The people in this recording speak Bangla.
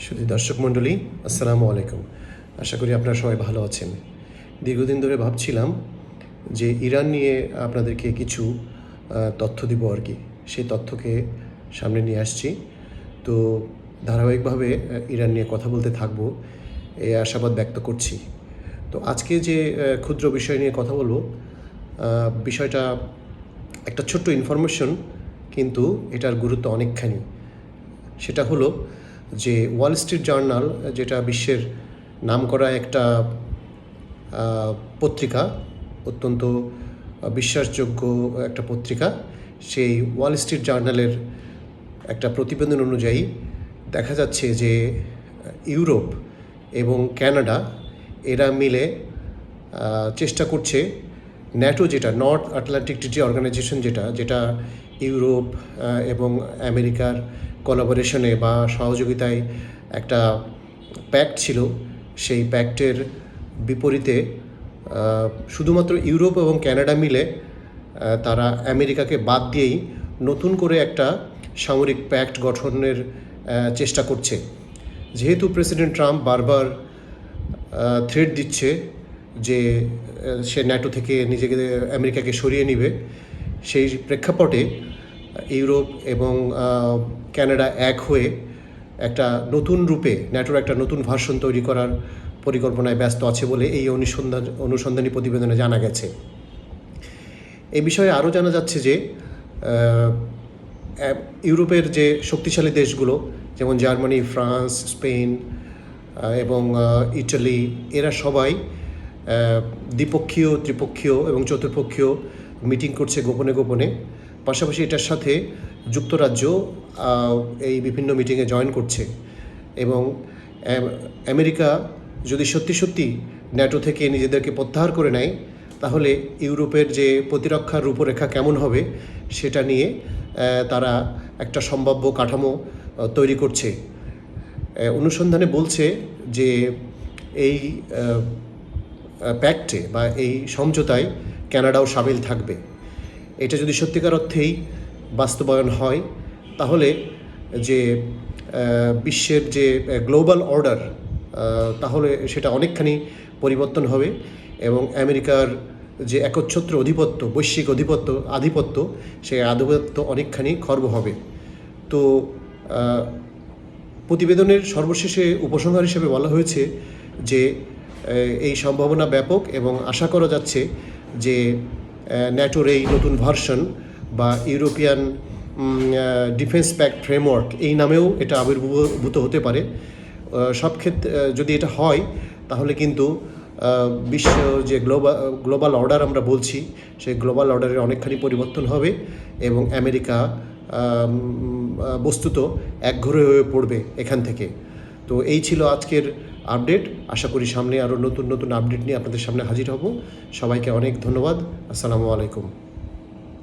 শুধু দর্শক মণ্ডলী, আসসালামু আলাইকুম। আশা করি আপনারা সবাই ভালো আছেন। দীর্ঘদিন ধরে ভাবছিলাম যে ইরান নিয়ে আপনাদেরকে কিছু তথ্য দিব আর কি। সেই তথ্যকে সামনে নিয়ে আসছি। তো ধারাবাহিকভাবে ইরান নিয়ে কথা বলতে থাকবো, এই আশাবাদ ব্যক্ত করছি। তো আজকে যে ক্ষুদ্র বিষয় নিয়ে কথা বলবো, বিষয়টা একটা ছোট্ট ইনফরমেশন, কিন্তু এটার গুরুত্ব অনেকখানি। সেটা হলো যে ওয়াল স্ট্রিট জার্নাল, যেটা বিশ্বের নামকরা একটা পত্রিকা, অত্যন্ত বিশ্বাসযোগ্য একটা পত্রিকা, সেই ওয়াল স্ট্রিট জার্নালের একটা প্রতিবেদন অনুযায়ী দেখা যাচ্ছে যে ইউরোপ এবং কানাডা এরা মিলে চেষ্টা করছে ন্যাটো, যেটা নর্থ আটলান্টিক ট্রিটি অর্গানাইজেশন, যেটা ইউরোপ এবং আমেরিকার কোলাবোরেশনে বা সহযোগিতায় একটা প্যাক্ট ছিল, সেই প্যাক্টের বিপরীতে শুধুমাত্র ইউরোপ এবং কানাডা মিলে তারা আমেরিকাকে বাদ দিয়েই নতুন করে একটা সামরিক প্যাক্ট গঠনের চেষ্টা করছে। যেহেতু প্রেসিডেন্ট ট্রাম্প বারবার থ্রেট দিচ্ছে যে সে ন্যাটো থেকে নিজেকে, আমেরিকাকে সরিয়ে নেবে, সেই প্রেক্ষাপটে ইউরোপ এবং কানাডা এক হয়ে একটা নতুন রূপে ন্যাটোর একটা নতুন ভার্সন তৈরি করার পরিকল্পনায় ব্যস্ত আছে বলে এই অনুসন্ধানী প্রতিবেদনে জানা গেছে। এই বিষয়ে আরও জানা যাচ্ছে যে ইউরোপের যে শক্তিশালী দেশগুলো, যেমন জার্মানি, ফ্রান্স, স্পেন এবং ইটালি, এরা সবাই দ্বিপক্ষীয়, ত্রিপক্ষীয় এবং চতুর্পক্ষীয় মিটিং করছে গোপনে গোপনে। পাশাপাশি এটার সাথে যুক্তরাজ্য এই বিভিন্ন মিটিংয়ে জয়েন করছে। এবং আমেরিকা যদি সত্যি সত্যি ন্যাটো থেকে নিজেদেরকে প্রত্যাহার করে নেয়, তাহলে ইউরোপের যে প্রতিরক্ষার রূপরেখা কেমন হবে সেটা নিয়ে তারা একটা সম্ভাব্য কাঠামো তৈরি করছে। অনুসন্ধানে বলছে যে এই প্যাক্টে বা এই সমঝোতায় কানাডাও সামিল থাকবে। এটা যদি সত্যিকার অর্থেই বাস্তবায়ন হয়, তাহলে যে বিশ্বের যে গ্লোবাল অর্ডার, তাহলে সেটা অনেকখানি পরিবর্তন হবে এবং আমেরিকার যে একচ্ছত্র অধিপত্য, বৈশ্বিক আধিপত্য, সেই আধিপত্য অনেকখানি খর্ব হবে। তো প্রতিবেদনের সর্বশেষে উপসংহার হিসেবে বলা হয়েছে যে এই সম্ভাবনা ব্যাপক এবং আশা করা যাচ্ছে যে ন্যাটোর এই নতুন ভার্সন বা ইউরোপিয়ান ডিফেন্স প্যাক্ট ফ্রেমওয়ার্ক, এই নামেও এটা আবির্ভূত হতে পারে। সব ক্ষেত্রে যদি এটা হয়, তাহলে কিন্তু বিশ্ব যে গ্লোবাল অর্ডার আমরা বলছি, সেই গ্লোবাল অর্ডারের অনেকখানি পরিবর্তন হবে এবং আমেরিকা বস্তুত একঘরে হয়ে পড়বে এখান থেকে। তো এই ছিল আজকের আপডেট। আশা করি সামনে আরও নতুন নতুন আপডেট নিয়ে আপনাদের সামনে হাজির হব। সবাইকে অনেক ধন্যবাদ। আসসালামু আলাইকুম।